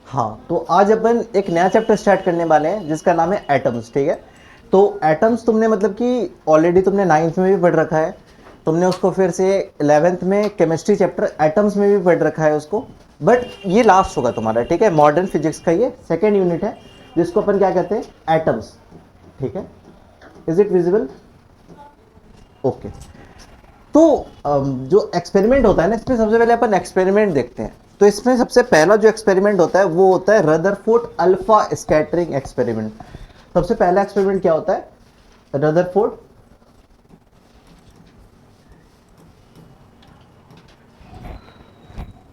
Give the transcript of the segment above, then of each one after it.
हाँ, तो आज अपन एक नया चैप्टर स्टार्ट करने वाले हैं जिसका नाम है एटम्स। ठीक है, तो एटम्स तुमने मतलब कि ऑलरेडी तुमने 9th में भी पढ़ रखा है, तुमने उसको फिर से 11th में केमिस्ट्री चैप्टर एटम्स में भी पढ़ रखा है उसको। बट ये लास्ट होगा तुम्हारा, ठीक है, मॉडर्न फिजिक्स का ये सेकेंड यूनिट है जिसको अपन क्या कहते हैं, एटम्स। ठीक है, इज इट विजिबल? ओके। तो जो एक्सपेरिमेंट होता है ना, इसमें सबसे पहले अपन एक्सपेरिमेंट देखते हैं। तो इसमें सबसे पहला जो एक्सपेरिमेंट होता है वो होता है रदरफोर्ड अल्फा स्कैटरिंग एक्सपेरिमेंट। सबसे पहला एक्सपेरिमेंट क्या होता है? Rutherford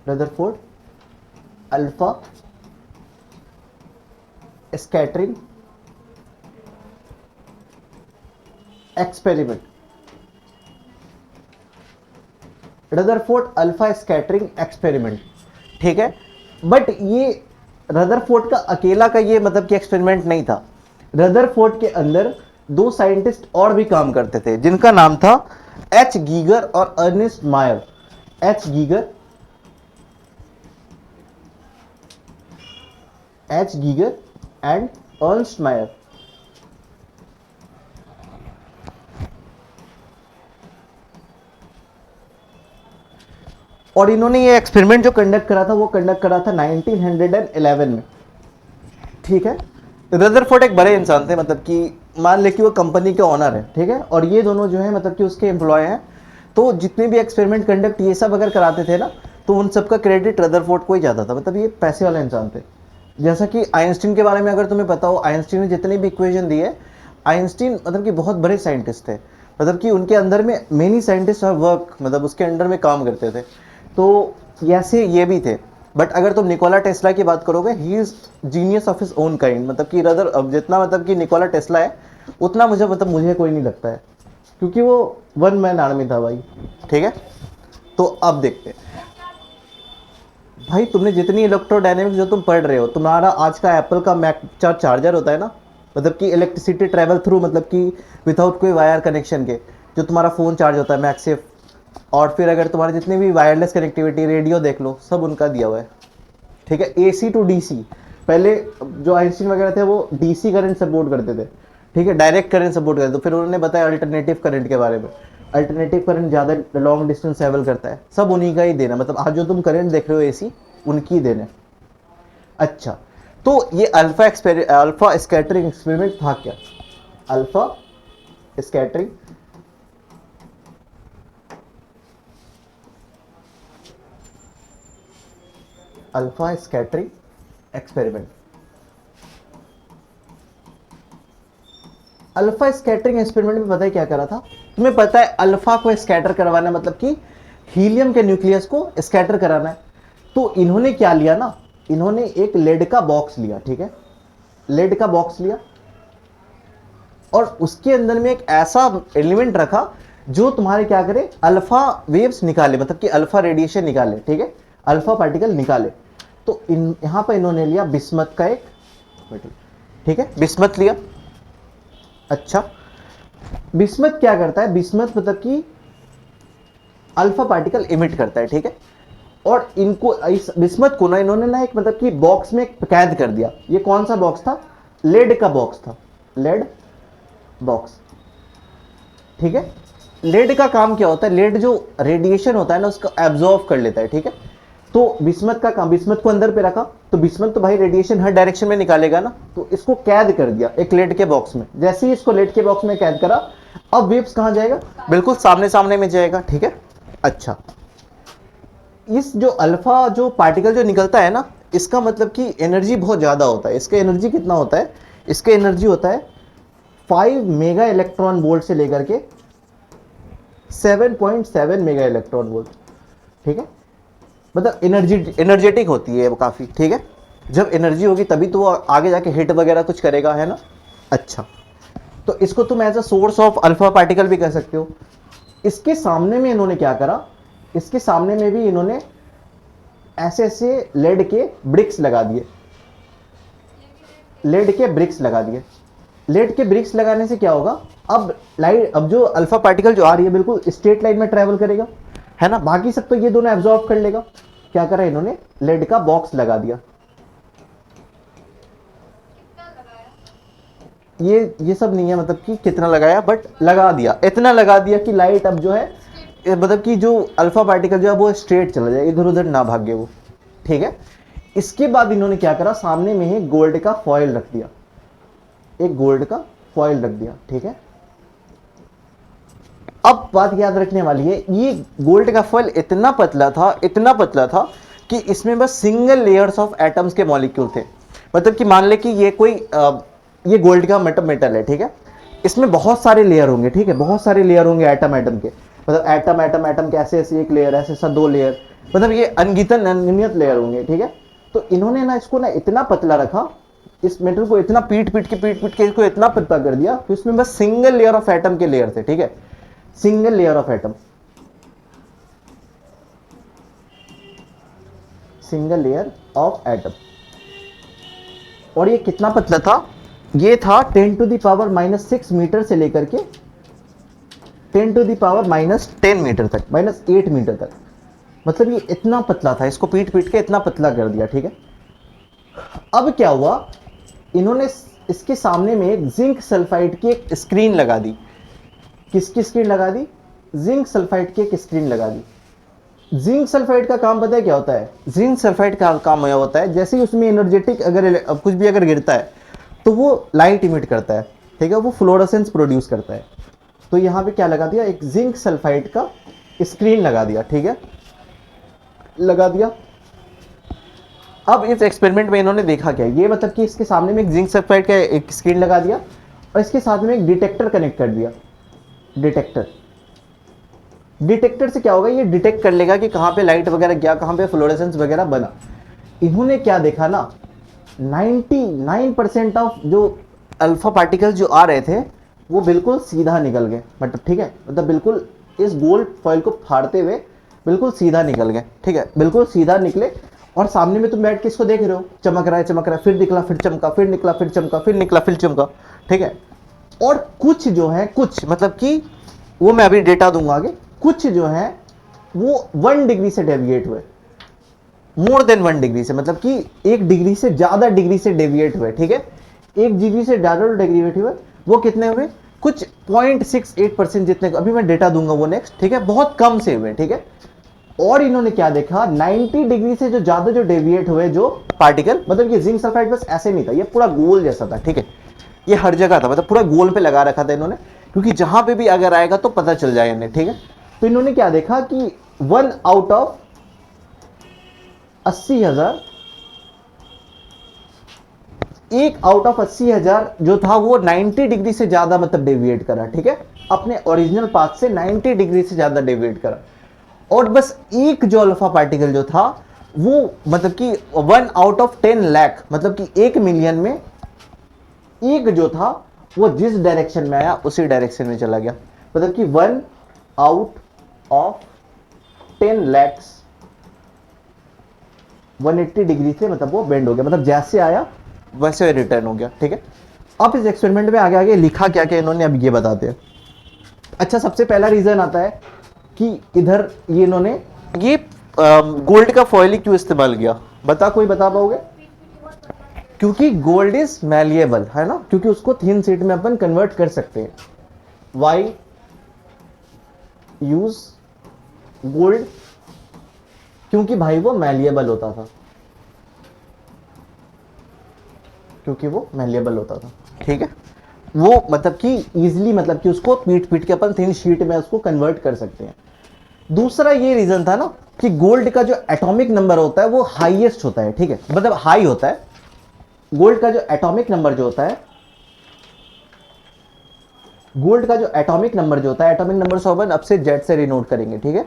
Rutherford alpha scattering experiment. Rutherford alpha scattering experiment. ठीक है, बट ये रदरफोर्ड का अकेला का ये मतलब कि एक्सपेरिमेंट नहीं था। रदरफोर्ड के अंदर दो साइंटिस्ट और भी काम करते थे जिनका नाम था एच गीगर और Ernest Mayar. H Geiger and Ernest मायर। और इन्होंने ये एक्सपेरिमेंट जो कंडक्ट करा था वो कंडक्ट करा था 1911 में। ठीक है, रदरफोर्ड एक बड़े इंसान थे, मतलब कि मान ले कि वो कंपनी के ऑनर है। ठीक है, और ये दोनों जो है मतलब कि उसके एम्प्लॉय हैं। तो जितने भी एक्सपेरिमेंट कंडक्ट ये सब अगर कराते थे ना, तो उन सब का क्रेडिट रदरफोर्ड को ही जाता था। मतलब ये पैसे वाले इंसान थे। जैसा कि आइंस्टीन के बारे में अगर तुम्हें पता हो, आइंस्टीन ने जितनी भी इक्वेशन दी है, आइंस्टीन मतलब कि बहुत बड़े साइंटिस्ट थे। मतलब कि उनके अंदर में मेनी साइंटिस्ट और वर्क मतलब उसके अंडर में काम करते थे। तो ऐसे ये भी थे। बट अगर तुम निकोला टेस्ला की बात करोगे, he is genius of his own kind. मतलब कि रदर अब जितना मतलब कि निकोला टेस्ला है उतना मुझे कोई नहीं लगता है, क्योंकि वो वन मैन आर्मी था भाई। ठीक है, तो अब देखते हैं भाई, तुमने जितनी इलेक्ट्रोडायनेमिक्स जो तुम पढ़ रहे हो, तुम्हारा आज का एप्पल का मैक चार्जर होता है ना, मतलब कि इलेक्ट्रिसिटी ट्रेवल थ्रू, मतलब कि विदाउट कोई वायर कनेक्शन के जो तुम्हारा फ़ोन चार्ज होता है मैक्सेफ। और फिर अगर तुम्हारे जितनी भी वायरलेस कनेक्टिविटी, रेडियो देख लो, सब उनका दिया हुआ है। ठीक है, एसी टू डीसी। पहले जो आइंस्टीन वगैरह थे वो डीसी करंट सपोर्ट करते थे। ठीक है, डायरेक्ट करंट सपोर्ट करते थे। तो फिर उन्होंने बताया अल्टरनेटिव करंट के बारे में। अल्टरनेटिव करंट ज़्यादा लॉन्ग डिस्टेंस ट्रेवल करता है। सब उन्हीं का ही देना, मतलब आज जो तुम करंट देख रहे हो एसी, उनकी देना। अच्छा, तो ये अल्फा स्कैटरिंग एक्सपेरिमेंट था क्या? Alpha scattering alpha scattering experiment. Alpha scattering experiment में पता है क्या करा था? तुम्हें पता है अल्फा को स्कैटर करवाना मतलब कि हीलियम के न्यूक्लियस को स्कैटर कराना है। तो इन्होंने क्या लिया ना, इन्होंने एक लेड का बॉक्स लिया। ठीक है, लेड का बॉक्स लिया और उसके अंदर में एक ऐसा एलिमेंट रखा जो तुम्हारे क्या करे, अल्फा वेव्स निकाले, मतलब कि अल्फा रेडिएशन निकाले। ठीक है, अल्फा पार्टिकल निकाले। तो यहां पर इन्होंने लिया बिस्मथ का एक, ठीक है, बिस्मथ लिया। अच्छा, बिस्मथ क्या करता है? बिस्मथ मतलब कि अल्फा पार्टिकल इमिट करता है। ठीक है, और इनको इस बिस्मथ को ना इन्होंने ना एक मतलब कि बॉक्स में कैद कर दिया। ये कौन सा बॉक्स था? लेड का बॉक्स था, लेड बॉक्स। ठीक है, लेड का काम क्या होता है? लेड जो रेडिएशन होता है ना उसको एब्जॉर्ब कर लेता है। ठीक है, तो बिस्मथ का काम, बिस्मथ को अंदर पे रखा तो बिस्मथ तो भाई रेडिएशन हर डायरेक्शन में निकालेगा ना, तो इसको कैद कर दिया एक लेड के बॉक्स में। जैसे ही इसको लेड के बॉक्स में कैद करा, अब वेव्स कहां जाएगा? बिल्कुल सामने सामने में जाएगा। ठीक है, अच्छा, इस जो अल्फा जो पार्टिकल जो निकलता है ना, इसका मतलब कि एनर्जी बहुत ज़्यादा होता है। इसका एनर्जी कितना होता है? इसका एनर्जी होता है 5 मेगा इलेक्ट्रॉन वोल्ट से लेकर के 7.7 मेगा इलेक्ट्रॉन वोल्ट। ठीक है, मतलब एनर्जेटिक होती है वो काफ़ी। ठीक है, जब एनर्जी होगी तभी तो वो आगे जाके हिट वगैरह कुछ करेगा, है ना। अच्छा, तो इसको तुम as a source of alpha particle भी कह सकते हो। इसके सामने में इन्होंने क्या करा, इसके सामने में भी इन्होंने ऐसे ऐसे लेड के ब्रिक्स लगा दिए। लेड के ब्रिक्स लगा दिए। लेड के ब्रिक्स लगाने से क्या होगा? अब जो अल्फा पार्टिकल जो आ रही है बिल्कुल स्ट्रेट लाइन में ट्रेवल करेगा, है ना। बाकी सब तो ये दोनों एब्जॉर्ब कर लेगा। क्या करा इन्होंने? लेड का बॉक्स लगा दिया। ये सब नहीं है मतलब कि कितना लगाया, बट लगा दिया, इतना लगा दिया कि लाइट अब जो है मतलब कि जो अल्फा पार्टिकल जो है वो स्ट्रेट चला जाए, इधर उधर ना भागे वो, ठीक है। इसके बाद इन्होंने क्या करा, सामने में ही गोल्ड का फॉयल रख दिया, एक गोल्ड का फॉयल रख दिया, ठीक है। अब बात याद रखने वाली है, ये गोल्ड का फॉयल इतना पतला था, इतना पतला था कि इसमें बस सिंगल लेयर्स ऑफ एटम्स के मॉलिक्यूल थे। मतलब कि मान ले कि ये कोई ये गोल्ड का मेटल है, ठीक है। इसमें बहुत सारे लेयर होंगे, ठीक है, बहुत सारे लेयर होंगे एटम एटम के, मतलब एटम एटम एटम के ऐसे ऐसे एक लेयर, ऐसे ऐसा दो लेयर, मतलब ये अनगिनत लेयर होंगे, ठीक है। तो इन्होंने ना इसको ना इतना पतला रखा, इस मेटल को इतना पीट पीट के इसको इतना पतला कर दिया कि उसमें बस सिंगल लेयर ऑफ एटम के लेयर थे, ठीक है, single layer of atom, single layer of atom. और ये कितना पतला था, ये था 10 टू द पावर -6 मीटर से लेकर के 10 टू द पावर -10 मीटर तक, -8 मीटर तक, मतलब ये इतना पतला था, इसको पीट पीट के इतना पतला कर दिया, ठीक है। अब क्या हुआ, इन्होंने इसके सामने में एक जिंक सल्फाइड की एक स्क्रीन लगा दी। किसकी स्क्रीन लगा दी, जिंक सल्फाइड की एक स्क्रीन लगा दी। जिंक सल्फाइड का काम पता है क्या होता है, जिंक सल्फाइड का काम यह होता है, जैसे ही उसमें एनर्जेटिक अगर कुछ भी अगर गिरता है तो वो लाइट इमिट करता है, ठीक है, वो फ्लोरोसेंस प्रोड्यूस करता है। तो यहाँ पे क्या लगा दिया, एक जिंक सल्फाइड का स्क्रीन लगा दिया, ठीक है, लगा दिया। अब इस एक्सपेरिमेंट में इन्होंने देखा क्या, ये मतलब कि इसके सामने में एक जिंक सल्फाइड का एक स्क्रीन लगा दिया और इसके साथ में एक डिटेक्टर कनेक्ट कर दिया। डिटेक्टर से क्या होगा, ये डिटेक्ट कर लेगा कि कहाँ पे लाइट वगैरह गया, कहाँ पे फ्लोरेसेंस वगैरह बना। इन्होंने क्या देखा ना, 99% ऑफ जो अल्फा पार्टिकल्स जो आ रहे थे वो बिल्कुल सीधा निकल गए, मतलब ठीक है, मतलब बिल्कुल इस गोल्ड फॉइल को फाड़ते हुए बिल्कुल सीधा निकल गए, ठीक है, बिल्कुल सीधा निकले। और सामने में तुम बैठ के इसको देख रहे हो, चमक रहा है, फिर निकला, फिर चमका, फिर निकला, फिर चमका, फिर निकला, फिर चमका, ठीक है। और कुछ जो है, कुछ मतलब कि वो मैं अभी डेटा दूंगा आगे, कुछ जो है वो 1 डिग्री से डेविएट हुए, मोर देन 1 डिग्री से, मतलब कि 1 डिग्री से ज्यादा डिग्री से डेविएट हुए, ठीक है, 1 डिग्री से ज्यादा डेविएट हुए। वो कितने हुए, कुछ 0.68% जितने, अभी मैं डेटा दूंगा वो नेक्स्ट, ठीक है, बहुत कम से हुए, ठीक है। और इन्होंने क्या देखा, 90 डिग्री से जो ज्यादा जो डेविएट हुए जो पार्टिकल, मतलब ये जिंक सल्फाइड बस ऐसे नहीं था, ये पूरा गोल जैसा था, ठीक है, ये हर जगह था, मतलब पूरा गोल पे लगा रखा था इन्होंने, क्योंकि जहां पे भी अगर आएगा तो पता चल जाए इन्हें, ठीक है। तो इन्होंने क्या देखा कि 1 आउट ऑफ 80,000, 1 आउट ऑफ 80,000 जो था वो 90 डिग्री से ज्यादा मतलब डेविएट करा, ठीक है, अपने ओरिजिनल पाथ से 90 डिग्री से ज्यादा डेविएट करा। और बस एक जो अल्फा पार्टिकल जो था वो मतलब कि 1 आउट ऑफ 10 लाख, मतलब कि 1 मिलियन में एक जो था वो जिस डायरेक्शन में आया उसी डायरेक्शन में चला गया, मतलब कि 1 आउट ऑफ 10 लैक्स 180 डिग्री से मतलब वो बेंड हो गया, मतलब जैसे आया वैसे रिटर्न हो गया, ठीक है। अब इस एक्सपेरिमेंट में आगे आगे लिखा क्या क्या इन्होंने, अब ये बताते हैं। अच्छा, सबसे पहला रीजन आता है कि इधर ये इन्होंने ये गोल्ड का फॉइल क्यों इस्तेमाल किया, कोई बता पाओगे? क्योंकि गोल्ड इज मैलिएबल है ना, क्योंकि उसको थिन शीट में अपन कन्वर्ट कर सकते हैं। वाई यूज गोल्ड, क्योंकि भाई वो मैलिएबल होता था, क्योंकि वो मैलिएबल होता था, ठीक है, वो मतलब कि इजीली मतलब कि उसको पीट पीट के अपन थिन शीट में उसको कन्वर्ट कर सकते हैं। दूसरा ये रीजन था ना कि गोल्ड का जो एटॉमिक नंबर होता है वो हाईएस्ट होता है, ठीक है, मतलब हाई होता है। गोल्ड का जो एटॉमिक नंबर जो होता है, गोल्ड का जो एटॉमिक नंबर जो होता है, एटॉमिक नंबर से अपन अब से जेड से रिनोट करेंगे, ठीक है,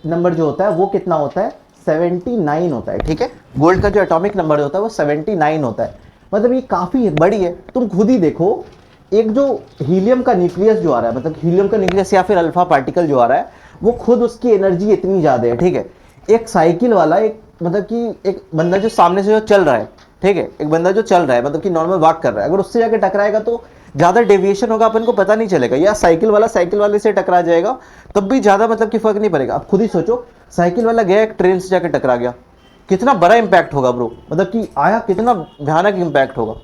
नंबर जो होता है वो कितना होता है, 79 होता है, ठीक है। गोल्ड का जो एटॉमिक नंबर होता है वो 79 होता है, मतलब ये काफी बड़ी है। तुम खुद ही देखो, एक जो हीलियम का न्यूक्लियस जो आ रहा है, मतलब हीलियम का न्यूक्लियस या फिर अल्फा पार्टिकल जो आ रहा है, वो खुद उसकी एनर्जी इतनी ज्यादा है, ठीक है। एक साइकिल वाला, एक मतलब कि एक बंदा जो सामने से जो चल रहा है, ठीक है, एक बंदा जो चल रहा है मतलब कि नॉर्मल वॉक कर रहा है, अगर उससे जाके टकराएगा तो ज्यादा डेविएशन होगा, अपन को पता नहीं चलेगा, या साइकिल वाला साइकिल वाले से टकरा जाएगा तब भी ज्यादा मतलब कि फर्क नहीं पड़ेगा। आप खुद ही सोचो, साइकिल वाला गया एक ट्रेन से जाके टकरा गया, कितना बड़ा इंपैक्ट होगा ब्रो, मतलब कि आया कितना भयानक इंपैक्ट होगा।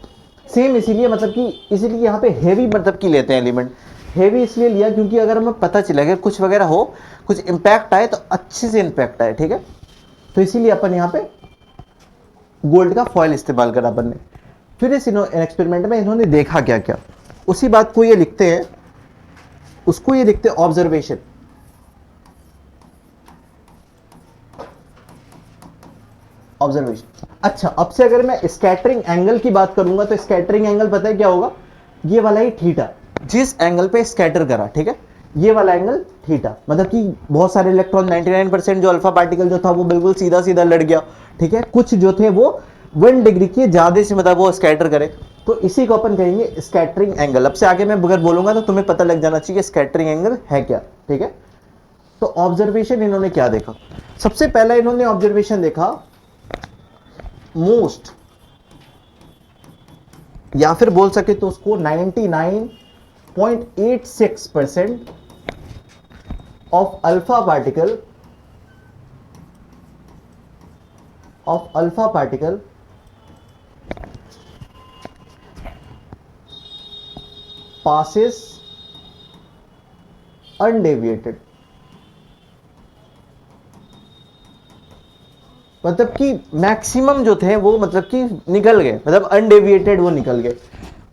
सेम इसीलिए मतलब कि इसीलिए यहाँ पे हेवी मतलब कि लेते हैं एलिमेंट। हेवी इसलिए लिया क्योंकि अगर हमें पता चले अगर कुछ वगैरह हो, कुछ इंपैक्ट आए तो अच्छे से इंपैक्ट आए, ठीक है। तो इसीलिए अपन यहाँ पे गोल्ड का फॉयल इस्तेमाल करा अपन ने। फिर इस एक्सपेरिमेंट में इन्होंने देखा क्या क्या, उसी बात को ये लिखते हैं, उसको ये लिखते हैं ऑब्जर्वेशन। ऑब्जर्वेशन। अच्छा, अब से अगर मैं स्कैटरिंग एंगल की बात करूंगा तो स्कैटरिंग एंगल पता है क्या होगा, ये वाला ही थीटा, जिस एंगल पे स्कैटर करा, ठीक है, ये वाला एंगल थीटा। मतलब कि बहुत सारे इलेक्ट्रॉन 99% जो अल्फा पार्टिकल जो था वो बिल्कुल सीधा सीधा लड़ गया, ठीक है। कुछ जो थे वो 1 डिग्री के ज्यादा से मतलब वो स्कैटर करे, तो इसी को अपन कहेंगे स्कैटरिंग एंगल। अब से आगे मैं अगर बोलूंगा तो तुम्हें पता लग जाना चाहिए स्कैटरिंग एंगल है क्या, ठीक है। तो ऑब्जर्वेशन इन्होंने क्या देखा, सबसे पहला इन्होंने ऑब्जर्वेशन देखा मोस्ट, या फिर बोल सके तो उसको 99.86% of alpha particle passes undeviated। मतलब कि मैक्सिमम जो थे वो मतलब कि निकल गए, मतलब अनडेविएटेड वो निकल गए।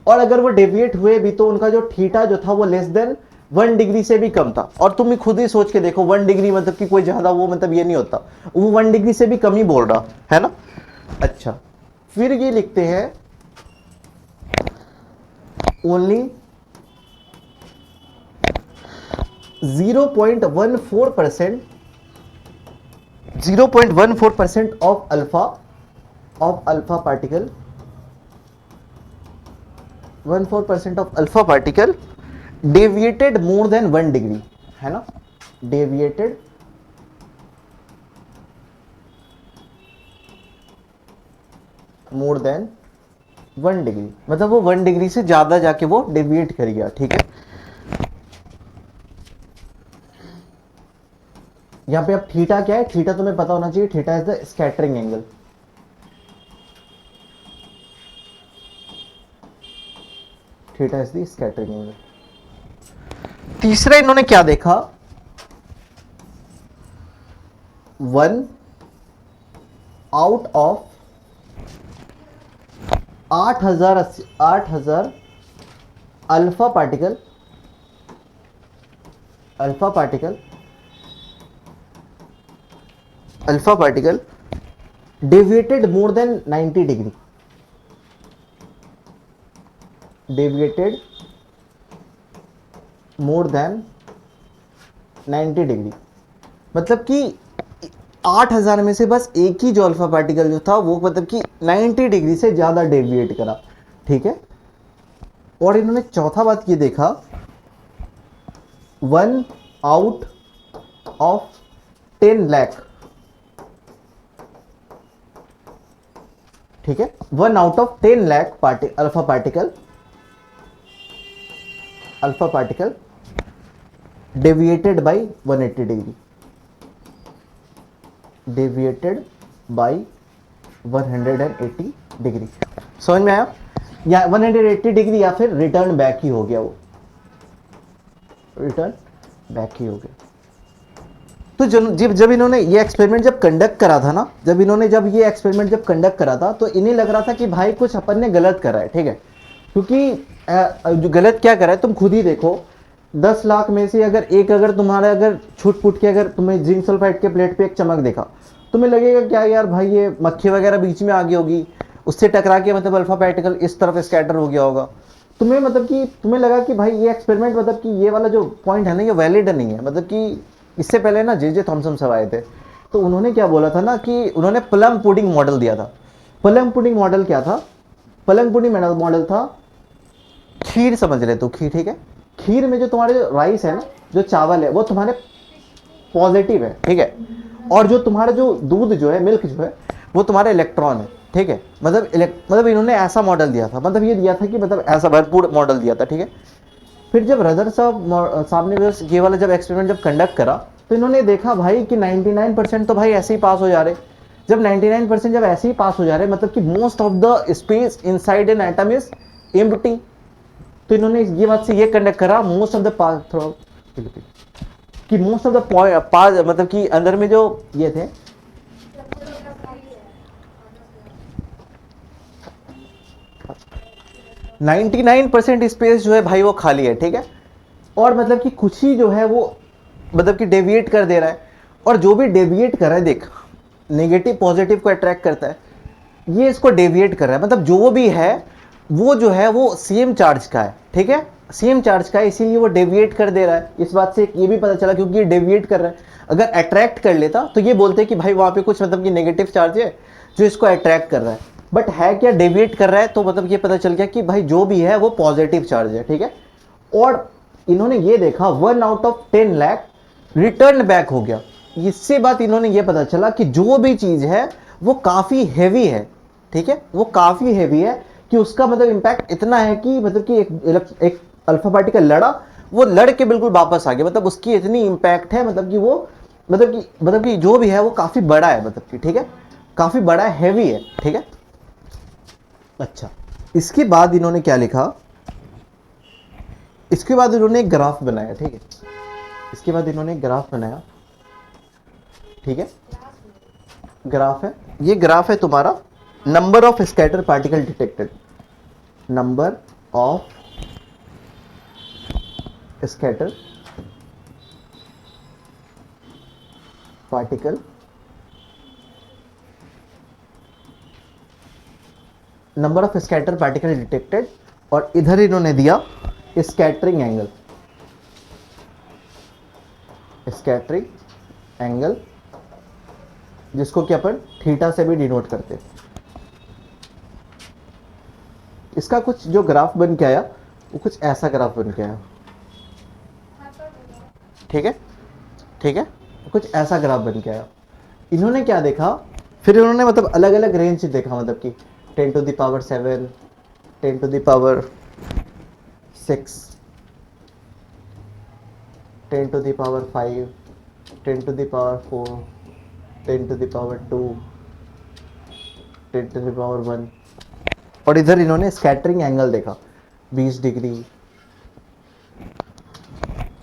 और अगर वो डेविएट हुए भी तो उनका जो थीटा जो था वो लेस देन 1 डिग्री से भी कम था। और तुम खुद ही सोच के देखो 1 डिग्री मतलब कि कोई ज्यादा वो मतलब ये नहीं होता, वो 1 डिग्री से भी कम ही बोल रहा है ना। अच्छा, फिर ये लिखते हैं only 0.14% of alpha particle, 14% of alpha particle deviated more than 1 degree, है ना, deviated more than 1 डिग्री, मतलब वो 1 डिग्री से ज्यादा जाके वो डेविएट कर गया, ठीक है। यहां पे अब थीटा क्या है, थीटा तुम्हें पता होना चाहिए, theta is the scattering angle. Theta is the scattering angle. तीसरा इन्होंने क्या देखा, 1 out of 8000 alpha particle deviated more than 90 degree, deviated more than 90 degree. मतलब कि 8000 में से बस एक ही जो अल्फा पार्टिकल जो था वो मतलब कि 90 डिग्री से ज्यादा डेविएट करा, ठीक है। और इन्होंने चौथा बात ये देखा, 1 आउट ऑफ 10 लाख, ठीक है, 1 out of 10 lakh alpha particle deviated by 180 degree, deviated by 180 degree. समझ में आया, या 180 डिग्री या फिर रिटर्न बैक ही हो गया, वो रिटर्न बैक ही हो गया। तो जब इन्होंने ये एक्सपेरिमेंट जब कंडक्ट करा था ना, जब ये एक्सपेरिमेंट जब कंडक्ट करा था तो इन्हें लग रहा था कि भाई कुछ अपन ने गलत करा है, ठीक है। क्योंकि जो गलत क्या करा है तुम खुद ही देखो, 10 लाख में से अगर तुम्हारा अगर छूट फूट के अगर तुम्हें जिंक सल्फाइड के प्लेट पे एक चमक देखा, तुम्हें लगेगा क्या यार भाई ये मक्खी वगैरह बीच में आ गई होगी, उससे टकरा के मतलब अल्फा पार्टिकल इस तरफ स्कैटर हो गया होगा। तुम्हें मतलब कि तुम्हें लगा कि भाई ये एक्सपेरिमेंट मतलब कि ये वाला जो पॉइंट है ना ये वैलिड नहीं है। मतलब कि इससे पहले ना जे थॉमसन साहब आए थे तो उन्होंने क्या बोला था ना कि उन्होंने प्लम पुडिंग मॉडल दिया था। प्लम पुडिंग मॉडल क्या था, प्लम पुडिंग मॉडल था खीर, समझ रहे तो खीर, ठीक है। खीर में जो तुम्हारे जो राइस है ना, जो चावल है वो तुम्हारे पॉजिटिव है, ठीक है। और जो तुम्हारा जो दूध जो है, मिल्क जो है, वो तुम्हारे इलेक्ट्रॉन है, ठीक है। मतलब इन्होंने ऐसा मॉडल दिया था, मतलब ये दिया था कि मतलब ऐसा भरपूर मॉडल दिया था, ठीक है। फिर जब रदर साहब ने ये वाला जब एक्सपेरिमेंट जब कंडक्ट करा तो इन्होंने देखा भाई कि 99% तो भाई ऐसे ही पास हो जा रहे, जब 99% जब ऐसे ही पास हो जा रहे हैं, मतलब कि most of the space inside an atom is empty. तो इन्होंने ये बात से ये कंडक्ट करा मोस्ट ऑफ द पास, थोड़ा कि मोस्ट ऑफ द पास, मतलब कि अंदर में जो ये थे 99% स्पेस जो है भाई वो खाली है, ठीक है। और मतलब कि कुछ ही जो है वो मतलब कि डेविएट कर दे रहा है, और जो भी डेविएट कर रहा है, देख नेगेटिव पॉजिटिव को अट्रैक्ट करता है, ये इसको डेविएट कर रहा है, मतलब जो भी है वो जो है वो सेम चार्ज का है, ठीक है, सेम चार्ज का है, इसीलिए वो डेविएट कर दे रहा है। इस बात से ये भी पता चला क्योंकि ये डेविएट कर रहा है। अगर अट्रैक्ट कर लेता तो ये बोलते कि भाई वहां पे कुछ मतलब कि नेगेटिव चार्ज है जो इसको अट्रैक्ट कर रहा है, बट है क्या, डेविएट कर रहा है, तो मतलब ये पता चल गया कि भाई जो भी है वो पॉजिटिव चार्ज है, ठीक है। और इन्होंने ये देखा 1/10 लाख रिटर्न बैक हो गया। इससे बात इन्होंने ये पता चला कि जो भी चीज है वो काफी हैवी है, ठीक है, वो काफी हैवी है, कि उसका मतलब इंपैक्ट इतना है कि मतलब कि एक अल्फा पार्टिकल लड़ा, वो लड़ के बिल्कुल वापस आ गया, मतलब उसकी इतनी इंपैक्ट है, मतलब कि वो मतलब कि जो भी है वो काफी बड़ा है, मतलब कि ठीक है, काफी बड़ा है, हैवी है, ठीक है। अच्छा, इसके बाद इन्होंने क्या लिखा, इसके बाद इन्होंने एक ग्राफ बनाया, ठीक है, इसके बाद इन्होंने एक ग्राफ बनाया, ठीक है, ग्राफ है, ये ग्राफ है तुम्हारा number of scatter particle detected, number of scatter particle, number of scatter particle detected, और इधर इन्होंने दिया स्कैटरिंग एंगल, स्कैटरिंग एंगल, जिसको कि अपन थीटा से भी डिनोट करते हैं। इसका कुछ जो ग्राफ बन के आया वो कुछ ऐसा ग्राफ बन के आया, ठीक है, ठीक है, कुछ ऐसा ग्राफ बन के आया। इन्होंने क्या देखा, फिर इन्होंने मतलब अलग अलग रेंज देखा, मतलब कि 10⁻7, 10⁻6, 10⁻5, 10⁻4, 10⁻2, 10⁻1, और इधर इन्होंने स्कैटरिंग एंगल देखा 20 डिग्री,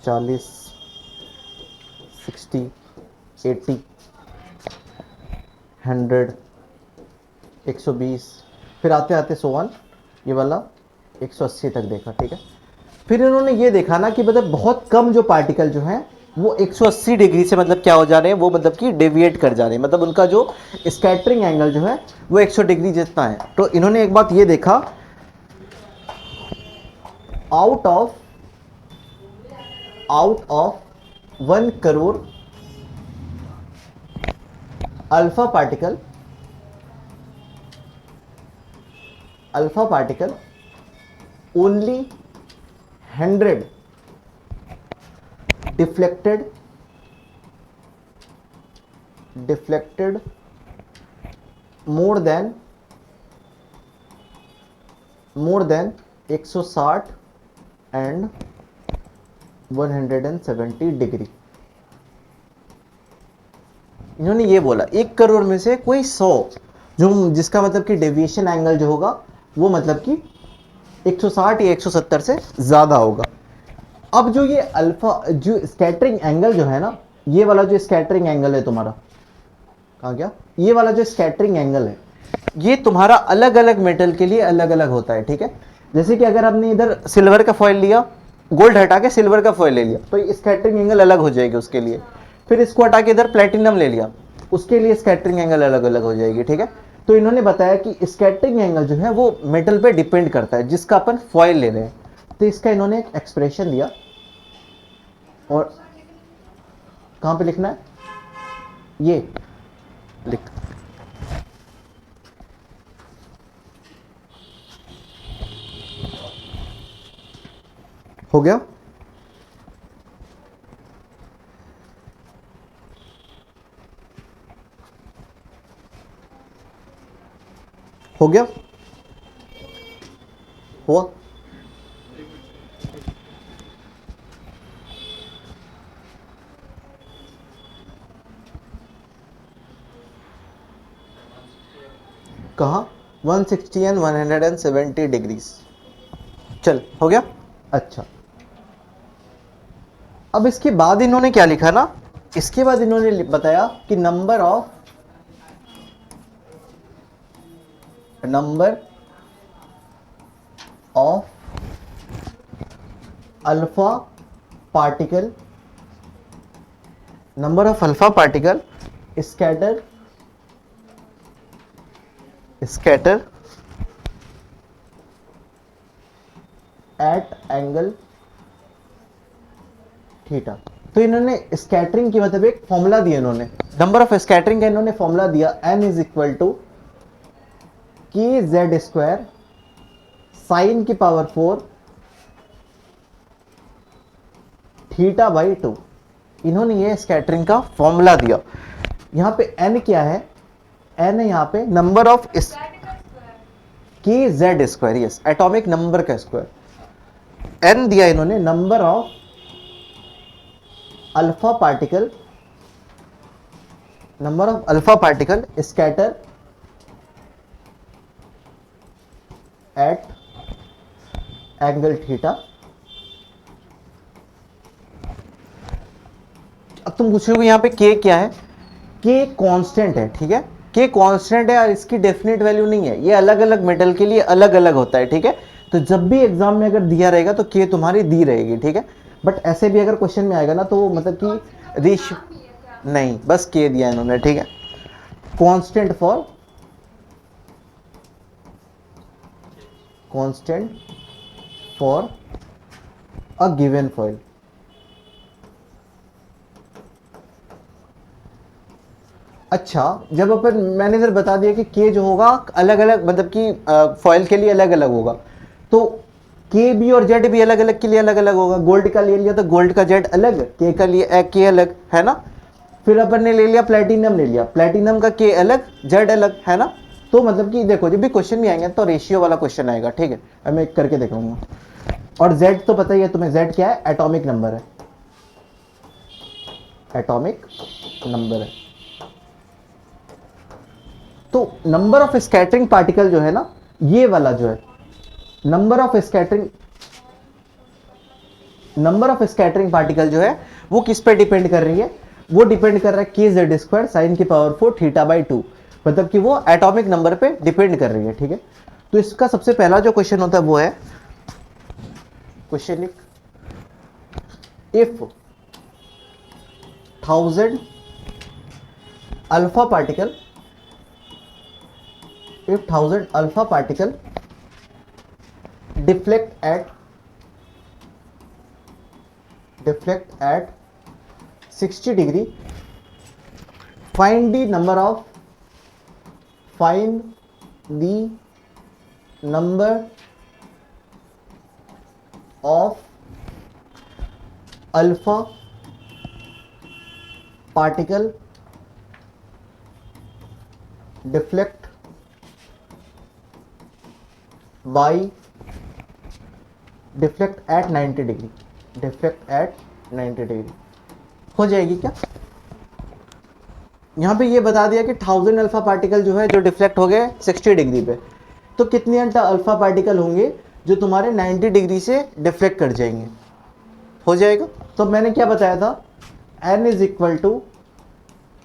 40, 60, 80, 100, 120, फिर आते आते 100 ये वाला 180 तक देखा, ठीक है। फिर इन्होंने ये देखा ना कि मतलब बहुत कम जो पार्टिकल जो हैं वो 180 डिग्री से मतलब क्या हो जा रहे हैं, वो मतलब कि डेविएट कर जा रहे हैं, मतलब उनका जो स्कैटरिंग एंगल जो है वो 100 डिग्री जितना है। तो इन्होंने एक बात ये देखा, out of 1 crore alpha particle only 100 deflected more than 160 and 170 degree. इन्होंने ये बोला 1 करोड़ में से कोई 100 जो जिसका मतलब कि डेविएशन एंगल जो होगा वो मतलब कि 160 या 170 से ज्यादा होगा। अब जो ये अल्फा जो स्कैटरिंग एंगल जो है ना, ये वाला जो स्कैटरिंग एंगल है तुम्हारा, कहाँ गया, ये वाला जो स्कैटरिंग एंगल है ये तुम्हारा अलग अलग मेटल के लिए अलग अलग होता है, ठीक है। जैसे कि अगर आपने इधर सिल्वर का फॉइल लिया, गोल्ड हटा के सिल्वर का फॉइल ले लिया, तो स्कैटरिंग एंगल अलग हो जाएगी उसके लिए। फिर इसको हटा के इधर प्लेटिनम ले लिया, उसके लिए स्कैटरिंग एंगल अलग अलग हो जाएगी, ठीक है। तो इन्होंने बताया कि स्कैटरिंग एंगल जो है वो मेटल पे डिपेंड करता है जिसका अपन फॉइल ले रहे हैं। तो इसका इन्होंने एक एक्सप्रेशन दिया, और कहां पे लिखना है, ये लिख, हो गया, हो गया, हुआ। कहाँ 160 एंड 170 डिग्रीज। चल हो गया। अच्छा, अब इसके बाद इन्होंने क्या लिखा ना, इसके बाद इन्होंने बताया कि number of alpha particle, number of alpha particle scatter at angle theta. तो इन्होंने स्कैटरिंग की मतलब एक फॉर्मूला दिया, इन्होंने नंबर ऑफ स्कैटरिंग का इन्होंने फॉर्मूला दिया, n इज इक्वल टू के जेड स्क्वायर साइन की पावर 4 थीटा बाई 2। इन्होंने ये स्कैटरिंग का फॉर्मूला दिया। यहां पे n क्या है, n है यहां पे नंबर ऑफ के Z square, yes atomic number का स्क्वायर। n दिया इन्होंने number of alpha particle scatter at angle theta. अब तुम पूछोगे यहां पे k क्या है, k कांस्टेंट है, ठीक है, k कांस्टेंट है और इसकी डेफिनेट वैल्यू नहीं है, ये अलग अलग मेटल के लिए अलग अलग होता है, ठीक है। तो जब भी एग्जाम में अगर दिया रहेगा तो k तुम्हारी दी रहेगी, ठीक है। बट ऐसे भी अगर क्वेश्चन में आएगा ना तो मतलब कि नहीं, बस k दिया इन्होंने, ठीक है। Constant for a given foil. अच्छा, जब अपन मैंने इधर बता दिया कि के जो होगा अलग अलग मतलब कि फॉइल के लिए अलग अलग होगा, तो के भी और जेड भी अलग अलग के लिए अलग अलग होगा। गोल्ड का ले लिया तो गोल्ड का जेड अलग, के का लिए के अलग, है ना। फिर अपन ने ले लिया प्लेटिनम, ले लिया प्लेटिनम का के अलग जेड अलग, है ना। तो मतलब कि देखो जब भी क्वेश्चन भी आएंगे तो रेशियो वाला क्वेश्चन आएगा, ठीक है। अब मैं करके दिखाऊंगा। और जेड तो पता ही है तुम्हें, जेड क्या है, एटॉमिक नंबर है, एटॉमिक नंबर है। तो नंबर ऑफ स्कैटरिंग पार्टिकल जो है ना, ये वाला जो है नंबर ऑफ स्कैटरिंग पार्टिकल जो है वो किस पे डिपेंड कर रही है, वो डिपेंड कर रहा है के जेड स्क्वायर साइन की पावर 4 थीटा बाई 2, मतलब कि वो एटॉमिक नंबर पे डिपेंड कर रही है, ठीक है। तो इसका सबसे पहला जो क्वेश्चन होता है वो है, क्वेश्चन लिख, if 1000 alpha particle deflect at 60 degree, find the number of alpha particle deflect at 90 degree, हो जाएगी क्या। यहां पे ये बता दिया कि 1000 अल्फा पार्टिकल जो है जो डिफ्लेक्ट हो गए 60 डिग्री पे, तो कितने अल्फा पार्टिकल होंगे जो तुम्हारे 90 डिग्री से डिफ्लेक्ट कर जाएंगे, हो जाएगा। तो मैंने क्या बताया था, n इज इक्वल टू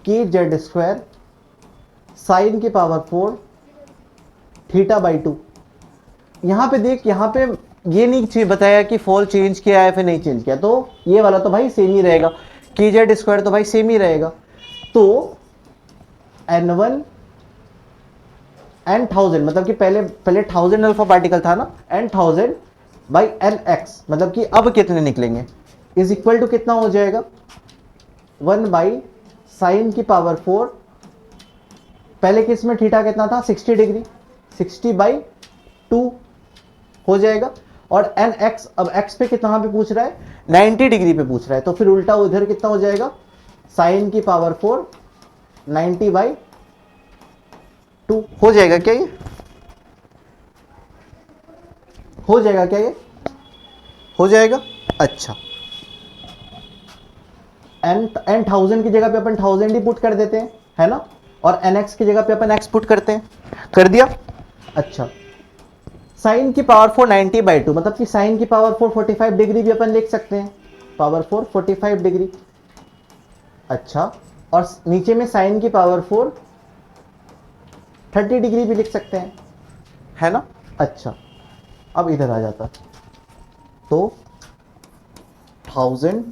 के जेड स्क्वायर साइन की पावर 4 थीटा बाई 2। यहां पे देख, यहां पे ये नहीं बताया कि फॉल चेंज किया है फिर नहीं चेंज किया, तो ये वाला तो भाई सेम ही रहेगा, के जेड स्क्वायर तो भाई सेम ही रहेगा। तो n1 n1000 मतलब कि पहले 1000 अल्फा पार्टिकल था ना, n1000 बाई nx मतलब कि अब कितने निकलेंगे, इज इक्वल टू कितना हो जाएगा 1 बाई साइन की पावर 4, पहले केस में थीटा कितना था 60 डिग्री, 60 बाई 2 हो जाएगा। और nx, अब x पे कितना पे पूछ रहा है 90 डिग्री पे पूछ रहा है, तो फिर उल्टा उधर कितना हो जाएगा साइन की पावर 4 90 बाई 2 हो जाएगा क्या, ये हो जाएगा क्या, ये हो जाएगा। अच्छा, n1000 की जगह पे अपन 1000 ही पुट कर देते हैं, है ना। और nx की जगह पे अपन x पुट करते हैं, कर दिया। अच्छा, साइन की पावर 4 90/2, मतलब कि साइन की पावर 4 45 डिग्री भी अपन लिख सकते हैं, पावर 4 45 डिग्री। अच्छा, और नीचे में साइन की पावर 4 30 डिग्री भी लिख सकते हैं, है ना। अच्छा, अब इधर आ जाता तो 1000,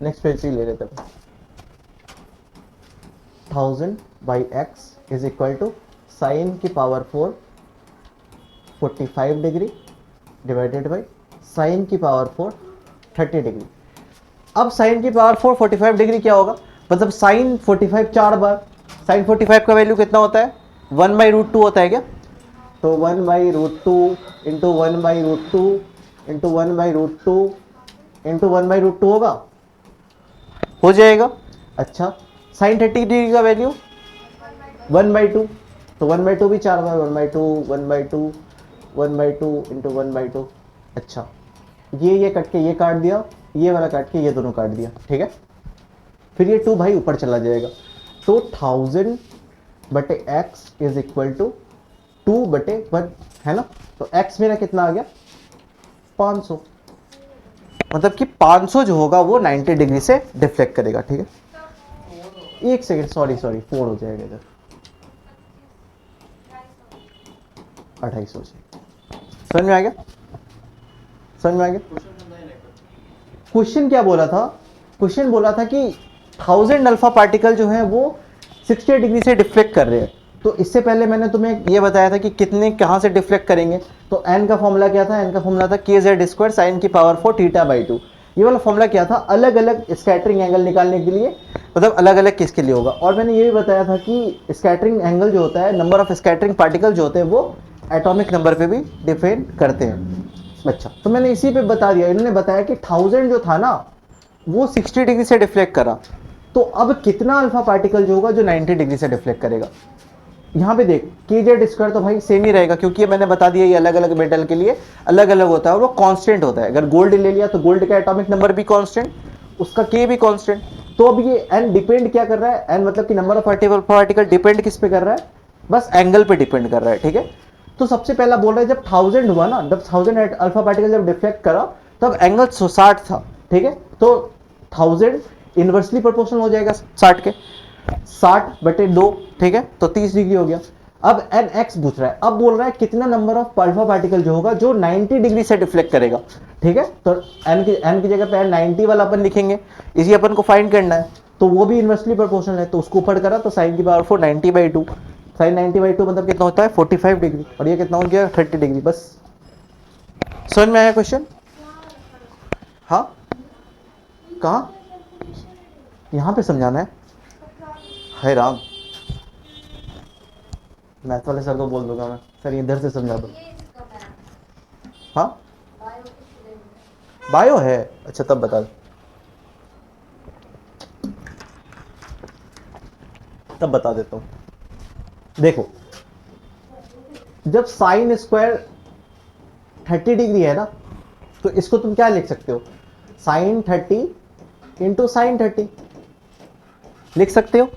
नेक्स्ट पेज ले लेते हैं, 1000/x is equal to sine की power 4 45 degree divided by sine की पावर 4 30 डिग्री। अब साइन की पावर 4 45 डिग्री क्या होगा, मतलब साइन 45 4 बार, साइन 45 का वैल्यू कितना होता है, 1/√2 होता है क्या, तो 1/√2 इंटू 1/√2 इंटू 1/√2 इंटू 1/√2 होगा, हो जाएगा। अच्छा, साइन 30 डिग्री का वैल्यू 1/2, तो 1/2 भी 4 बार, 1/2 1/2 1/2 इंटू 1/2। अच्छा, ये कट के ये काट दिया, ये वाला काट के ये दोनों काट दिया, ठीक है। फिर ये 2 भाई ऊपर चला जाएगा, तो 1000/x इज इक्वल टू 2/1, है ना। तो x मेरा कितना आ गया, 500, मतलब कि 500 जो होगा वो 90 डिग्री से डिफ्लेक्ट करेगा, ठीक है। एक सेकेंड, सॉरी 4 हो जाएगा इधर, 250 से। समझ में आ गया, समझ में आ गया। क्वेश्चन क्या बोला था, क्वेश्चन बोला था कि 1000 अल्फा पार्टिकल जो है वो 60 डिग्री से डिफ्लेक्ट कर रहे हैं। तो इससे पहले मैंने तुम्हें ये बताया था कि कितने कहाँ से डिफ्लेक्ट करेंगे, तो n का फॉर्मूला क्या था, n का फॉर्मूला था kz² साइन की पावर 4 θ/2। ये वाला फॉर्मूला क्या था, अलग अलग स्कैटरिंग एंगल निकालने के लिए, मतलब अलग अलग किसके लिए होगा। और मैंने ये भी बताया था कि स्कैटरिंग एंगल जो होता है, नंबर ऑफ स्कैटरिंग पार्टिकल जो होते हैं वो एटॉमिक नंबर पे भी डिपेंड करते हैं। अच्छा, तो मैंने इसी पे बता दिया, इन्होंने बताया कि 1000 जो था ना वो 60 डिग्री से डिफ्लेक्ट करा, तो अब कितना अल्फा पार्टिकल जो होगा जो 90 डिग्री से डिफ्लेक्ट करेगा। यहाँ पे देख kz² तो भाई सेम ही रहेगा, क्योंकि ये मैंने बता दिया ये अलग अलग मेटल के लिए अलग अलग होता है और वो कांस्टेंट होता है। अगर गोल्ड ले लिया तो गोल्ड का एटॉमिक नंबर भी कांस्टेंट, उसका k भी कांस्टेंट। तो अब ये n डिपेंड क्या कर रहा है, n मतलब कि नंबर ऑफ पार्टिकल डिपेंड किस पे कर रहा है, बस एंगल पे डिपेंड कर रहा है, ठीक है। तो सबसे पहला बोल रहा है जब 1000 हुआ ना, जब 1000 अल्फा पार्टिकल जब डिफ्लेक्ट करा तब एंगल 60 था, ठीक है। तो 1000 इनवर्सली प्रोपोर्शनल हो जाएगा 60 के, 60/2, ठीक है, तो 30 डिग्री हो गया। अब nx पूछ रहा है, अब बोल रहा है कितना नंबर ऑफ अल्फा पार्टिकल जो होगा जो 90 डिग्री से डिफ्लेक्ट करेगा, ठीक है। तो n की जगह पे 90 वाला अपन लिखेंगे, इसी अपन को फाइंड करना है, तो वो भी इनवर्सली प्रोपोर्शनल है, तो उसको ऊपर करा तो साइन की पावर 4 90/2, साइन 90/2 मतलब कितना होता है 45 डिग्री, और ये कितना हो गया 30 डिग्री। बस समझ में आया क्वेश्चन, हाँ कहाँ, यहाँ पे समझाना है, हाय राम, मैथ वाले सर को बोल दूंगा मैं, सर इधर से समझा दो। हाँ बायो है, अच्छा तब बता दो, तब बता देता हूँ। देखो जब साइन स्क्वायर 30 डिग्री है ना, तो इसको तुम क्या लिख सकते हो, साइन 30 इंटू साइन 30 लिख सकते हो।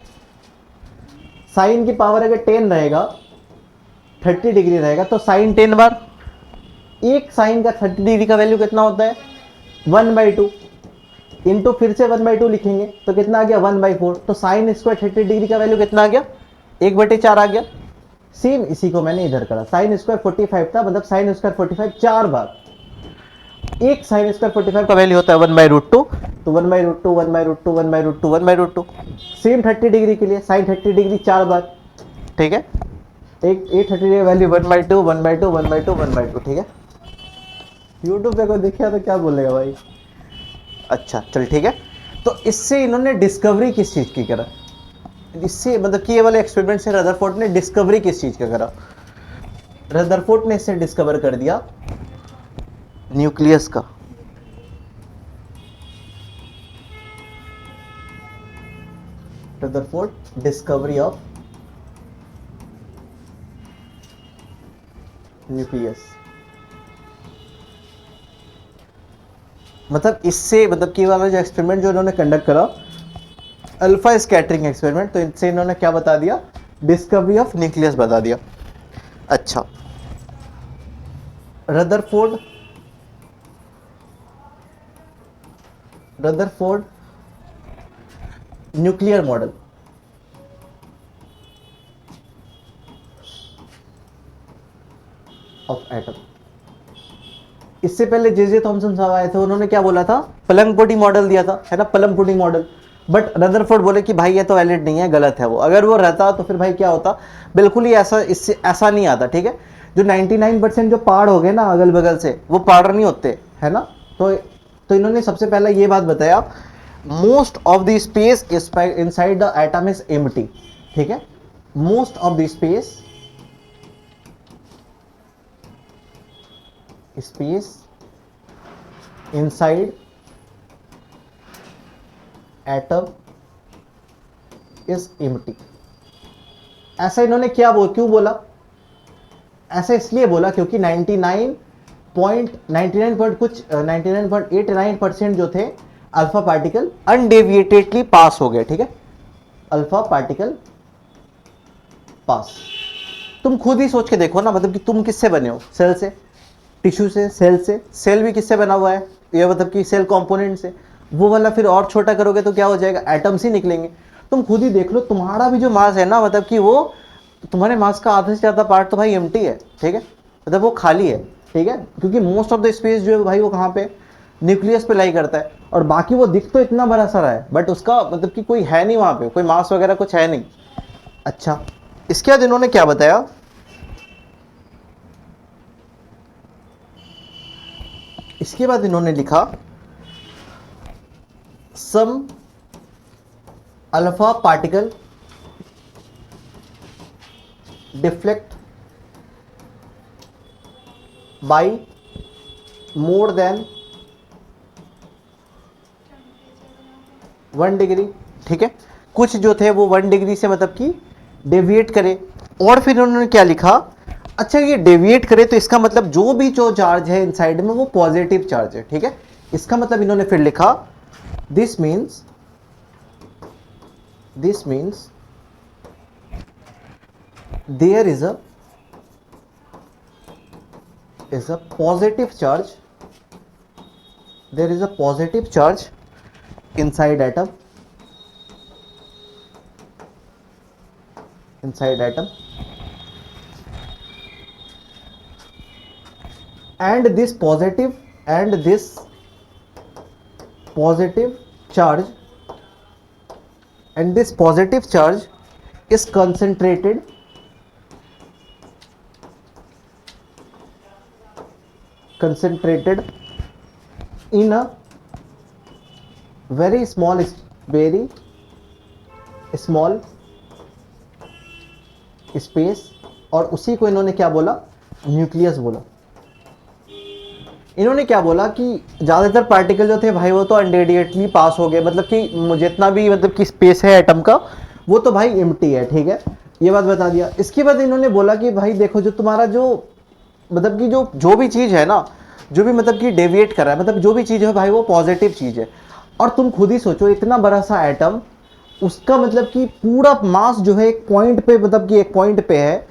साइन की पावर अगर 10 रहेगा, 30 डिग्री रहेगा, तो साइन 10 बार, एक साइन का 30 डिग्री का वैल्यू कितना होता है 1/2, इंटू फिर से 1/2 लिखेंगे तो कितना आ गया 1/4, तो साइन स्क्वायर 30 डिग्री का वैल्यू कितना आ गया 1/4 आ गया। सेम इसी को मैंने इधर करा, साइन स्क्वायर 45 था, मतलब साइन स्क्वायर 45 4 बार, एक साइन स्क्वायर 45 का वैल्यू होता है 1/√2, तो 1/√2 1/√2 1/√2 1/√2। सेम 30 डिग्री के लिए साइन 30 डिग्री 4 बार, ठीक है, एक 30 डिग्री वैल्यू 1/2 1/2 1/2 1/2, ठीक है। यूट्यूब पे कोई देखा तो क्या बोलेगा भाई। अच्छा चल ठीक है, तो इससे इन्होंने डिस्कवरी किस चीज़ की करा, इससे मतलब कि ये वाले एक्सपेरिमेंट से रदरफोर्ड ने डिस्कवरी किस चीज़ का करा, रदरफोर्ड ने इससे डिस्कवर कर दिया न्यूक्लियस का, रदरफोर्ड डिस्कवरी ऑफ न्यूक्लियस। मतलब इससे मतलब कि वाला जो एक्सपेरिमेंट जो उन्होंने कंडक्ट करा अल्फा स्कैटरिंग एक्सपेरिमेंट, तो इनसे इन्होंने क्या बता दिया, डिस्कवरी ऑफ न्यूक्लियस बता दिया। अच्छा, Rutherford nuclear model, of atom. इससे पहले जे थॉमसन साहब आए थे, उन्होंने क्या बोला था, पलंग पुडी मॉडल दिया था, है ना, पलंग पुडी मॉडल। बट रदरफोर्ड बोले कि भाई ये तो वैलिड नहीं है, गलत है वो। अगर वो रहता तो फिर भाई क्या होता, बिल्कुल ही ऐसा, इससे ऐसा नहीं आता, ठीक है। जो 99% जो पहाड़ हो गए ना अगल बगल से, वो पहाड़ नहीं होते, है ना। तो इन्होंने सबसे पहले ये बात बताया, most of the space inside the atom is empty, ठीक है। Most of the space inside atom is empty। ऐसा इन्होंने क्यों बोला, ऐसा इसलिए बोला क्योंकि 99.89% जो थे अल्फा पार्टिकल अनडेविएटेडली पास हो गए, ठीक है। Alpha particle pass. तुम खुद ही सोच के देखो ना, मतलब कि तुम किससे बने हो, सेल से, टिश्यू से, सेल से। सेल भी किससे बना हुआ है, ये मतलब कि सेल कंपोनेंट से। वो वाला फिर और छोटा करोगे तो क्या हो जाएगा, एटम्स ही निकलेंगे। तुम खुद ही देख लो, तुम्हारा भी जो मास है ना, मतलब कि वो तुम्हारे मास का आधे से ज़्यादा पार्ट तो भाई एम्प्टी है, ठीक है, मतलब वो खाली है, ठीक है। क्योंकि मोस्ट ऑफ द स्पेस जो है भाई वो कहाँ पे, न्यूक्लियस पे लाई करता है। और बाकी वो दिख तो इतना बड़ा सारा है, बट उसका मतलब कि कोई है नहीं वहाँ पे, कोई मास वगैरह कुछ है नहीं। अच्छा, इसके बाद इन्होंने क्या बताया, इसके बाद इन्होंने लिखा some alpha particle deflect by more than 1 degree, ठीक है। कुछ जो थे वो 1 डिग्री से मतलब कि डेविएट करे। और फिर उन्होंने क्या लिखा, अच्छा ये डेविएट करे तो इसका मतलब जो भी जो चार्ज है इनसाइड में वो पॉजिटिव चार्ज है, ठीक है। इसका मतलब इन्होंने फिर लिखा, this means there is a positive charge, there is a positive charge inside atom, and this positive charge is concentrated in a very small space, और उसी को इन्होंने क्या बोला, न्यूक्लियस बोला। इन्होंने क्या बोला कि ज़्यादातर पार्टिकल जो थे भाई वो तो अनडेविएटली पास हो गए, मतलब कि जितना भी मतलब कि स्पेस है एटम का वो तो भाई एम्प्टी है, ठीक है, ये बात बता दिया। इसके बाद इन्होंने बोला कि भाई देखो, जो तुम्हारा जो मतलब कि जो भी चीज़ है ना, जो भी मतलब कि डेविएट कर रहा है, मतलब जो भी चीज़ है भाई वो पॉजिटिव चीज़ है। और तुम खुद ही सोचो, इतना बड़ा सा एटम, उसका मतलब कि पूरा मास जो है एक पॉइंट पे, मतलब कि एक पॉइंट पे है,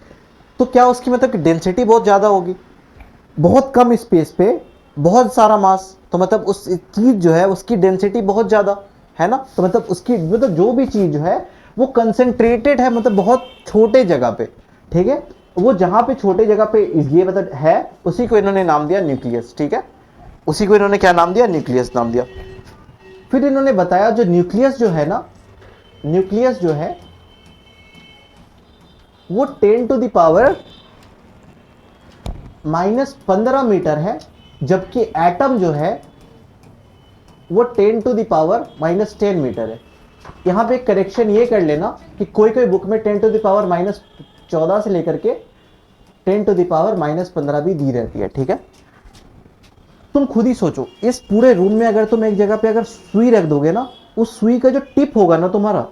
तो क्या उसकी मतलब कि डेंसिटी बहुत ज़्यादा होगी, बहुत कम स्पेस पे बहुत सारा मास, तो मतलब उस चीज़ जो है उसकी डेंसिटी बहुत ज़्यादा है ना। तो मतलब उसकी मतलब जो भी चीज़ जो है वो कंसंट्रेटेड है, मतलब बहुत छोटे जगह पे, ठीक है। वो जहाँ पे छोटे जगह पे ये मतलब है, उसी को इन्होंने नाम दिया न्यूक्लियस, ठीक है। उसी को इन्होंने क्या नाम दिया, न्यूक्लियस नाम दिया। फिर इन्होंने बताया जो न्यूक्लियस जो है ना, न्यूक्लियस जो है वो 10⁻⁻15 मीटर है, जबकि एटम जो है वो 10⁻⁻10 मीटर है। यहां पे एक करेक्शन ये कर लेना कि कोई कोई बुक में 10⁻14 से लेकर के 10⁻15 भी दी रहती है, ठीक है। तुम खुद ही सोचो, इस पूरे रूम में अगर तुम एक जगह पे अगर सुई रख दोगे ना, उस सुई का जो टिप होगा ना तुम्हारा,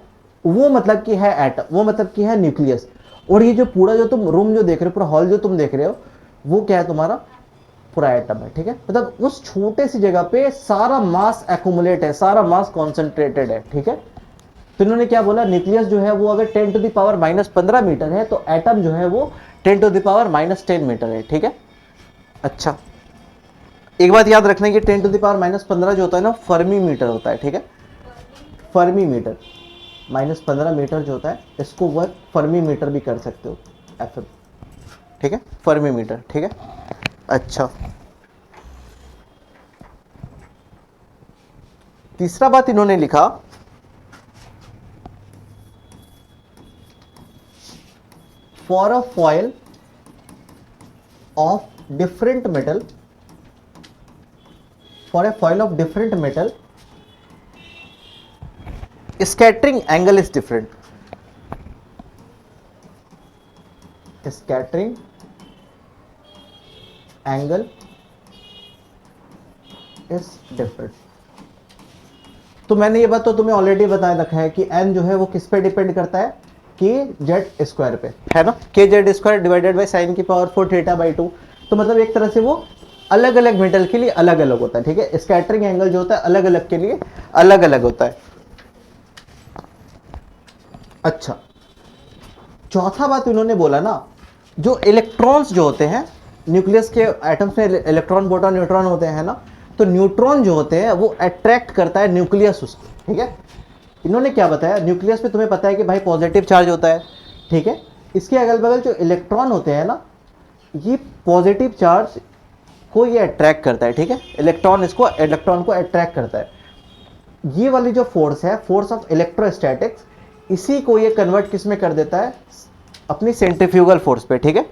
वो मतलब कि है एटम, वो मतलब कि है न्यूक्लियस। और ये जो पूरा जो तुम रूम जो देख रहे हो, पूरा हॉल जो तुम देख रहे हो, वो क्या है, तुम्हारा पूरा एटम है, ठीक है। मतलब उस छोटे सी जगह पे सारा मास एक्यूमुलेट है, सारा मास कॉन्सेंट्रेटेड है, ठीक है। तो इन्होंने क्या बोला, न्यूक्लियस जो है वो अगर 10 टू द पावर -15 मीटर है तो एटम जो है वो 10 टू द पावर -10 मीटर है, ठीक है। अच्छा, एक बात याद रखना कि 10 टू द पावर -15 जो होता है ना फर्मी मीटर होता है, ठीक है। फर्मी मीटर, -15 मीटर जो होता है इसको वह फर्मी मीटर भी कर सकते हो, एफ, ठीक है, फर्मी मीटर, ठीक है। अच्छा, तीसरा बात इन्होंने लिखा, for a foil of different metal, for a foil of different metal scattering angle is different, scattering angle is different। तो मैंने ये बात तो तुम्हें ऑलरेडी बता रखा है कि n जो है वो किस पे डिपेंड करता है, कि जेड स्क्वायर पे, है ना, के Z square divided by sine की पावर 4 थीटा बाई 2। तो मतलब एक तरह से वो अलग अलग मेटल के लिए अलग अलग होता है, ठीक है। स्कैटरिंग एंगल जो होता है अलग अलग के लिए अलग अलग होता है। अच्छा, चौथा बात इन्होंने बोला ना, जो इलेक्ट्रॉन्स जो होते हैं न्यूक्लियस के एटम्स में, इलेक्ट्रॉन प्रोटॉन न्यूट्रॉन होते हैं ना, तो न्यूट्रॉन जो होते हैं वो अट्रैक्ट करता है न्यूक्लियस उसको, ठीक है। इन्होंने क्या बताया, न्यूक्लियस पे तुम्हें पता है कि भाई पॉजिटिव चार्ज होता है, ठीक है। इसके अगल बगल जो इलेक्ट्रॉन होते हैं ना, ये पॉजिटिव चार्ज को ये अट्रैक्ट करता है, ठीक है। इलेक्ट्रॉन को अट्रैक्ट करता है। ये वाली जो फोर्स है, फोर्स ऑफ इलेक्ट्रोस्टैटिक्स, इसी को ये कन्वर्ट किस में कर देता है, अपनी सेंट्रीफ्यूगल फोर्स पे, ठीक है।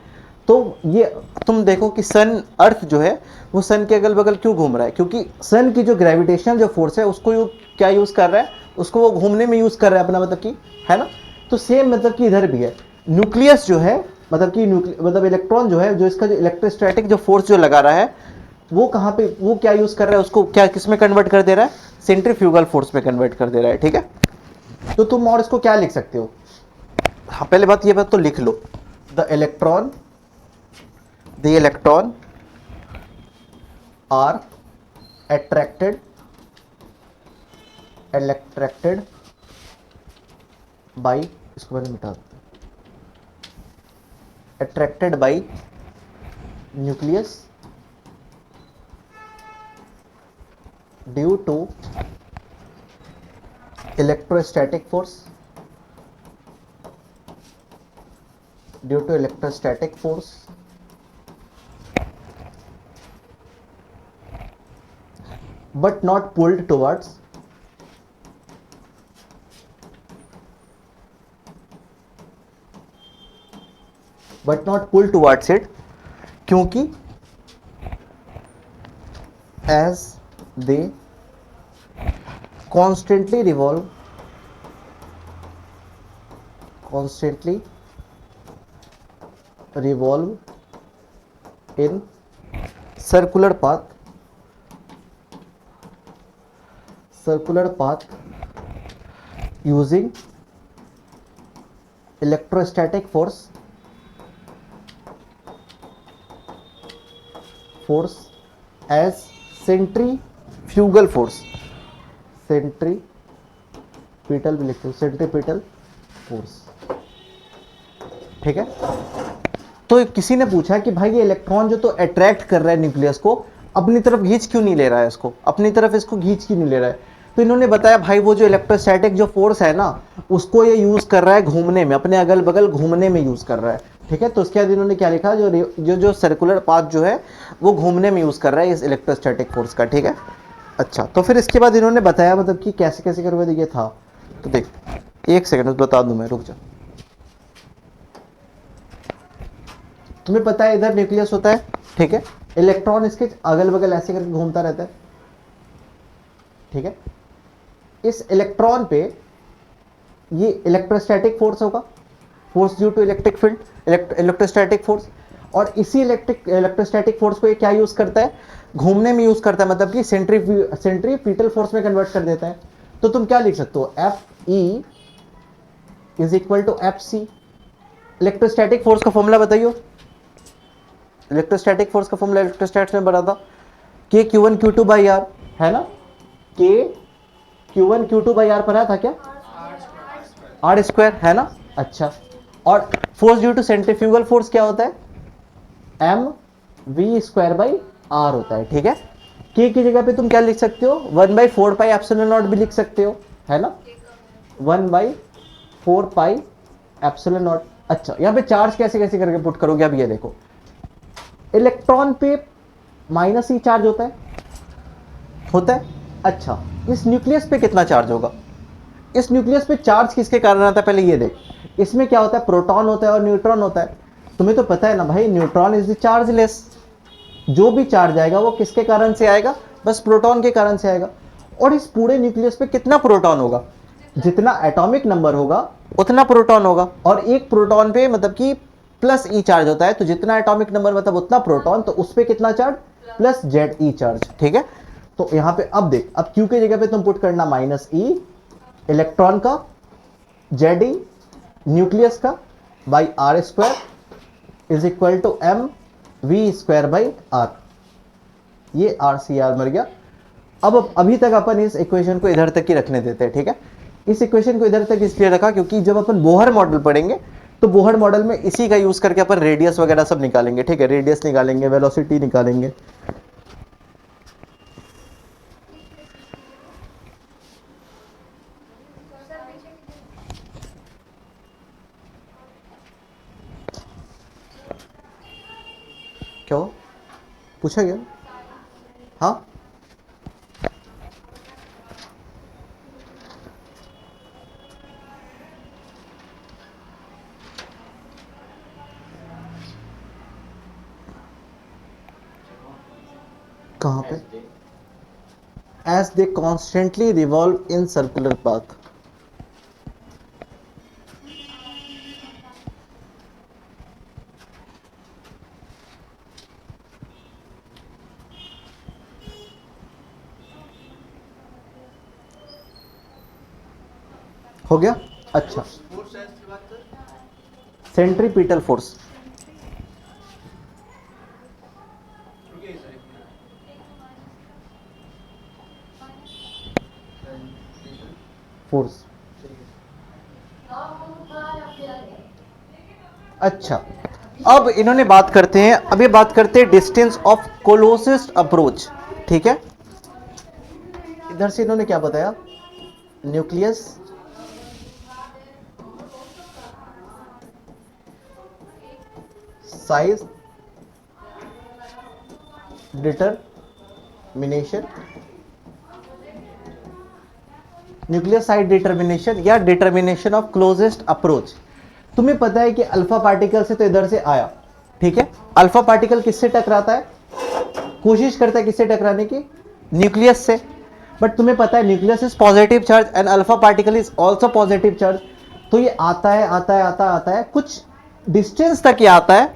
तो ये तुम देखो कि सन, अर्थ जो है वो सन के अगल बगल क्यों घूम रहा है, क्योंकि सन की जो ग्रेविटेशनल जो फोर्स है उसको क्या यूज कर रहा है, उसको वो घूमने में यूज कर रहा है अपना, मतलब कि, है ना। तो सेम मतलब कि इधर भी है, न्यूक्लियस जो है मतलब कि मतलब इलेक्ट्रॉन जो है, जो इसका जो इलेक्ट्रोस्टैटिक जो फोर्स जो लगा रहा है वो कहाँ पे, वो क्या यूज कर रहा है, उसको क्या किस में कन्वर्ट कर दे रहा है, सेंट्रीफ्यूगल फोर्स में कन्वर्ट कर दे रहा है, ठीक है। तो तुम और इसको क्या लिख सकते हो, हाँ पहले बात ये बात तो लिख लो, the electron are attracted by, इसको पहले मिटा देते हैं, attracted by nucleus due to electrostatic force, but not pulled towards it, क्योंकि as they constantly revolve in circular path using electrostatic force as centrifugal force, centripetal भी लिखते हो, centripetal force, ठीक है। तो किसी ने पूछा कि भाई ये इलेक्ट्रॉन जो तो अट्रैक्ट कर रहा है न्यूक्लियस को, अपनी तरफ खींच क्यों नहीं ले रहा है, इसको अपनी तरफ इसको खींच क्यों नहीं ले रहा है। तो इन्होंने बताया भाई वो जो इलेक्ट्रोस्टैटिक जो फोर्स है ना, उसको ये यूज कर रहा है घूमने में, अपने अगल बगल घूमने में यूज कर रहा है, ठीक है। तो उसके बाद इन्होंने क्या लिखा, जो सर्कुलर पाथ जो है वो घूमने में यूज कर रहा है इस इलेक्ट्रोस्टैटिक फोर्स का, ठीक है। अच्छा, तो फिर इसके बाद इन्होंने बताया मतलब कि कैसे कैसे करके ये था। तो देख, एक सेकंड बता दूं मैं, रुक जा। तुम्हें पता है इधर न्यूक्लियस होता है, ठीक है, इलेक्ट्रॉन इसके अगल बगल ऐसे करके घूमता रहता है, ठीक है। इस इलेक्ट्रॉन पे ये इलेक्ट्रोस्टैटिक फोर्स होगा, force due to electric field, electrostatic force. और इसी इलेक्ट्रोस्टैटिक फोर्स को ये क्या यूज करता है, घूमने में यूज करता है, मतलब कि सेंट्रीपिटल फोर्स में कन्वर्ट कर देता है। तो तुम क्या लिख सकते हो, F E is equal to F C. Electrostatic force का फॉर्मूला बताइयो, इलेक्ट्रोस्टैटिक फोर्स का फॉर्मूला इलेक्ट्रोस्टैटिक्स में बना था, के Q1 Q2 बाई आर, है ना, के Q1 Q2 बाई आर पढ़ा था क्या, आर स्क्वायर, है ना। अच्छा, और force due to centrifugal force क्या होता है, M V square by R होता है, ठीक है। के की जगह पे तुम क्या लिख सकते हो, 1/4 पाई एप्सिलॉन नॉट भी लिख सकते हो, है ना, 1/4 पाई एप्सिलॉन नॉट। अच्छा, यहाँ पे चार्ज कैसे कैसे करके पुट करोगे, अब ये देखो, इलेक्ट्रॉन पे माइनस ई चार्ज होता है। अच्छा, इस न्यूक्लियस पे कितना चार्ज होगा, इस न्यूक्लियस पे चार्ज किसके कारण आता है, पहले ये देख, इसमें क्या होता है, प्रोटॉन होता है और न्यूट्रॉन होता है। तुम्हें तो पता है ना भाई, न्यूट्रॉन इज द चार्जलेस, जो भी चार्ज आएगा वो किसके कारण से आएगा, बस प्रोटॉन के कारण से आएगा। और इस पूरे न्यूक्लियस पे कितना प्रोटॉन होगा, जितना एटॉमिक नंबर होगा उतना प्रोटॉन होगा, और एक प्रोटॉन पे मतलब कि प्लस ई चार्ज होता है, तो जितना एटॉमिक नंबर मतलब उतना प्रोटॉन, तो उस पे कितना चार्ज, प्लस जेड ई चार्ज, ठीक है। तो यहां पे अब देख, अब क्यू की जगह पे तुम पुट करना माइनस ई इलेक्ट्रॉन का, जेड ई न्यूक्लियस का, by R square is equal to M V square by R. ये आर सी आर मर गया। अब अभी तक अपन इस इक्वेशन को इधर तक ही रखने देते हैं, ठीक है। इस इक्वेशन को इधर तक इसलिए रखा क्योंकि जब अपन बोहर मॉडल पढ़ेंगे तो बोहर मॉडल में इसी का यूज करके अपन रेडियस वगैरह सब निकालेंगे, ठीक है, रेडियस निकालेंगे, वेलोसिटी निकालेंगे। क्या हो, पूछा गया, हाँ, कहाँ पे, as they constantly revolve in circular path. हो गया। अच्छा, सेंट्रीपिटल फोर्स, फोर्स, अच्छा। अब इन्होंने बात करते हैं, अब ये बात करते हैं डिस्टेंस ऑफ क्लोजेस्ट अप्रोच, ठीक है। इधर से इन्होंने क्या बताया, nucleus size determination, nucleus size determination या डिटरमिनेशन ऑफ क्लोजेस्ट अप्रोच। तुम्हें पता है कि अल्फा पार्टिकल से तो इधर से आया, ठीक है, अल्फा पार्टिकल किससे टकराता है, कोशिश करता है किससे टकराने की, न्यूक्लियस से। बट तुम्हें पता है nucleus is positive charge and alpha particle is also positive charge. तो ये आता है आता है आता आता है, कुछ डिस्टेंस तक ये आता है,